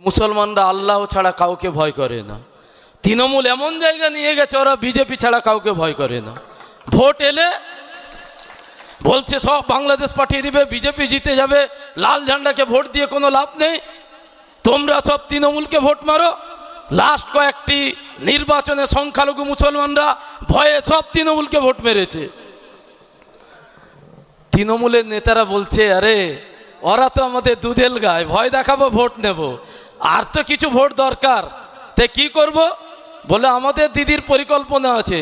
মুসলমানরা আল্লাহ ছাড়া কাউকে ভয় করে না। তৃণমূল এমন জায়গা নিয়ে গেছে, ওরা বিজেপি ছাড়া কাউকে ভয় করে না। ভোট এলে বলছে সব বাংলাদেশ পাঠিয়ে দিবে, বিজেপি জিতে যাবে, লাল ঝান্ডাকে ভোট দিয়ে কোনো লাভ নেই, তোমরা সব তৃণমূলকে ভোট মারো। লাস্ট কয়েকটি নির্বাচনে সংখ্যালঘু মুসলমানরা ভয়ে সব তৃণমূলকে ভোট মেরেছে। তৃণমূলের নেতারা বলছে, আরে ওরা তো আমাদের দুধেল গায়, ভয় দেখাবো ভোট নেব, আর তো কিছু ভোট দরকার, তে কি করব? বলে আমাদের দিদির পরিকল্পনা আছে,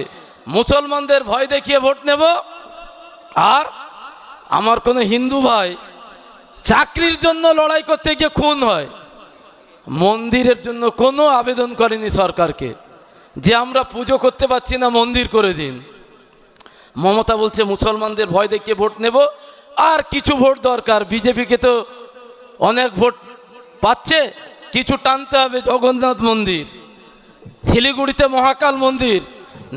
মুসলমানদের ভয় দেখিয়ে ভোট নেব। আর আমার কোনো হিন্দু ভাই চাকরির জন্য লড়াই করতে গিয়ে খুন হয়, মন্দিরের জন্য কোনো আবেদন করেনি সরকারকে যে আমরা পুজো করতে পারছি না, মন্দির করে দিন। মমতা বলছে মুসলমানদের ভয় দেখিয়ে ভোট নেব, আর কিছু ভোট দরকার, বিজেপিকে তো অনেক ভোট পাচ্ছে, কিছু টানতে হবে। জগন্নাথ মন্দির, শিলিগুড়িতে মহাকাল মন্দির,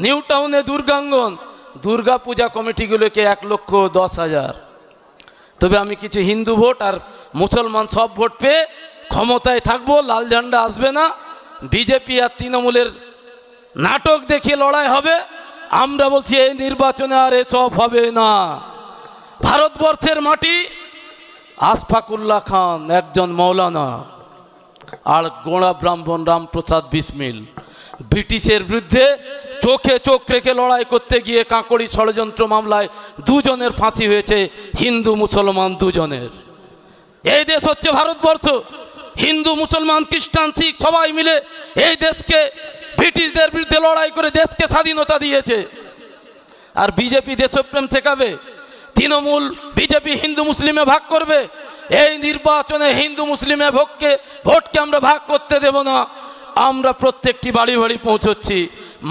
নিউ টাউনে দুর্গাঙ্গন, দুর্গা পূজা কমিটিগুলোকে 1,10,000। তবে আমি কিছু হিন্দু ভোট আর মুসলমান সব ভোট পেয়ে ক্ষমতায় থাকবো, লাল ঝান্ডা আসবে না, বিজেপি আর তৃণমূলের নাটক দেখিয়ে লড়াই হবে। আমরা বলছি এই নির্বাচনে আর এসব হবে না। ভারতবর্ষের মাটি, আশফাকুল্লাহ খান একজন মৌলানা আর গোড়া ব্রাহ্মণ রামপ্রসাদ বিসমিল ব্রিটিশের বিরুদ্ধে চোখে চোখ রেখে লড়াই করতে গিয়ে কাঁকড়ি ষড়যন্ত্র মামলায় দুজনের ফাঁসি হয়েছে, হিন্দু মুসলমান দুজনের। এই দেশ হচ্ছে ভারতবর্ষ, হিন্দু মুসলমান খ্রিস্টান শিখ সবাই মিলে এই দেশকে ব্রিটিশদের বিরুদ্ধে লড়াই করে দেশকে স্বাধীনতা দিয়েছে। আর বিজেপি দেশপ্রেম শেখাবে, তৃণমূল বিজেপি হিন্দু মুসলিমে ভাগ করবে। এই নির্বাচনে হিন্দু মুসলিমে ভোটকে আমরা ভাগ করতে দেব না। আমরা প্রত্যেকটি বাড়ি বাড়ি পৌঁছচ্ছি।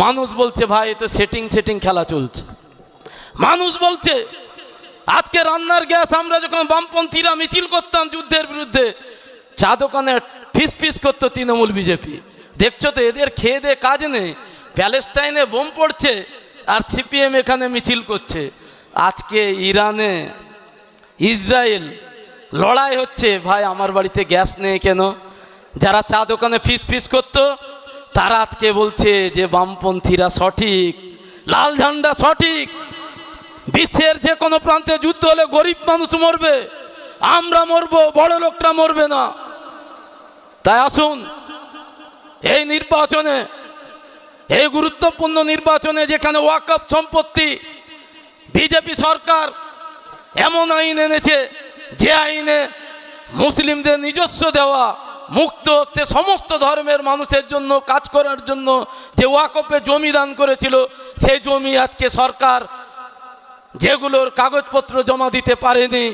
মানুষ বলছে ভাই এ তো সেটিং খেলা চলছে। মানুষ বলছে আজকে রান্নার গ্যাস, আমরা যখন বামপন্থীরা মিছিল করতাম যুদ্ধের বিরুদ্ধে, চা দোকানে ফিস করতো তৃণমূল বিজেপি। দেখছো তো এদের খেয়ে দে কাজ নেই, প্যালেস্তাইনে বোম পড়ছে আর সিপিএম এখানে মিছিল করছে। আজকে ইরানে ইসরায়েল লড়াই হচ্ছে, ভাই আমার বাড়িতে গ্যাস নেই কেন? যারা চা দোকানে ফিস করতো তারা আজকে বলছে যে বামপন্থীরা সঠিক, লাল ঝান্ডা সঠিক। বিশ্বের যে কোনো প্রান্তে যুদ্ধ হলে গরিব মানুষ মরবে, আমরা মরবো, বড় লোকরা মরবে না। তাই আসুন এই নির্বাচনে, এই গুরুত্বপূর্ণ নির্বাচনে যেখানে ওয়াকফ সম্পত্তি বিজেপি সরকার এমন আইন এনেছে যে আইনে মুসলিমদের নিজস্ব দেওয়া মুক্ত হচ্ছে সমস্ত ধর্মের মানুষের জন্য কাজ করার জন্য যে ওয়াকফে জমি দান করেছিল, সেই জমি আজকে সরকার যেগুলোর কাগজপত্র জমা দিতে পারেনি,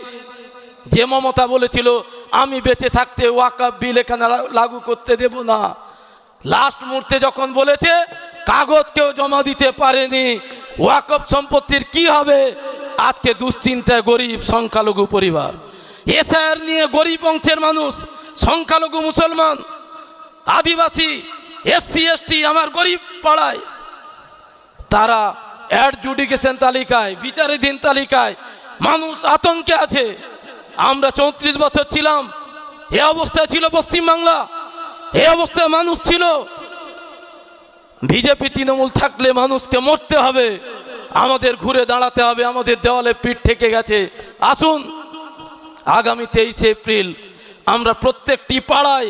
যে মমতা বলেছিল আমি বেঁচে থাকতে ওয়াকফ বিল এখানে লাগু করতে দেব না, লাস্ট মুহূর্তে যখন বলেছে কাগজ কেউ জমা দিতে পারেনি, ওয়াকফ সম্পত্তির কি হবে? আজকে দুশ্চিন্তায় গরিব সংখ্যালঘু পরিবার, এসআইআর নিয়ে গরিব অংশের মানুষ, সংখ্যালঘু মুসলমান, আদিবাসী, এসসি এসটি, আমার গরিব পাড়ায়, তারা অ্যাডজুডিকেশন তালিকায়, বিচারাধীন তালিকায়, মানুষ আতঙ্কে আছে। আমরা 34 বছর ছিলাম, এ অবস্থায় ছিল পশ্চিমবাংলা, এই অবস্থায় মানুষ ছিল। বিজেপি তৃণমূল থাকলে মানুষকে মরতে হবে, আমাদের ঘুরে দাঁড়াতে হবে, আমাদের দেওয়ালে পিঠ ঠেকে গেছে। আসুন আগামী 23 এপ্রিল আমরা প্রত্যেকটি পাড়ায়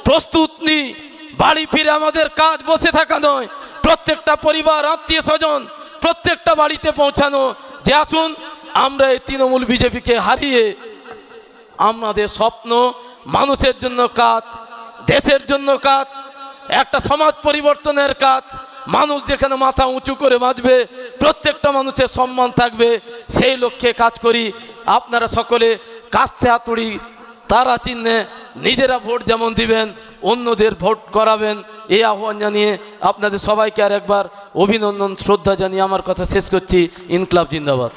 প্রস্তুত নিই। বাড়ি ফিরে আমাদের কাজ বসে থাকা নয়, প্রত্যেকটা পরিবার, আত্মীয় স্বজন, প্রত্যেকটা বাড়িতে পৌঁছানো যে আসুন আমরা এই তৃণমূল বিজেপিকে হারিয়ে আমাদের স্বপ্ন, মানুষের জন্য কাজ, দেশের জন্য কাজ, একটা সমাজ পরিবর্তনের কাজ, মানুষ যেখানে মাথা উঁচু করে বাঁচবে, প্রত্যেকটা মানুষের সম্মান থাকবে, সেই লক্ষ্যে কাজ করি। আপনারা সকলে কাস্তে হাতুড়ি তারা চিহ্নে নিজেরা ভোট যেমন দিবেন, অন্যদের ভোট করাবেন, এই আহ্বান জানিয়ে আপনাদের সবাইকে আর একবার অভিনন্দন, শ্রদ্ধা জানিয়ে আমার কথা শেষ করছি। ইনকলাব জিন্দাবাদ।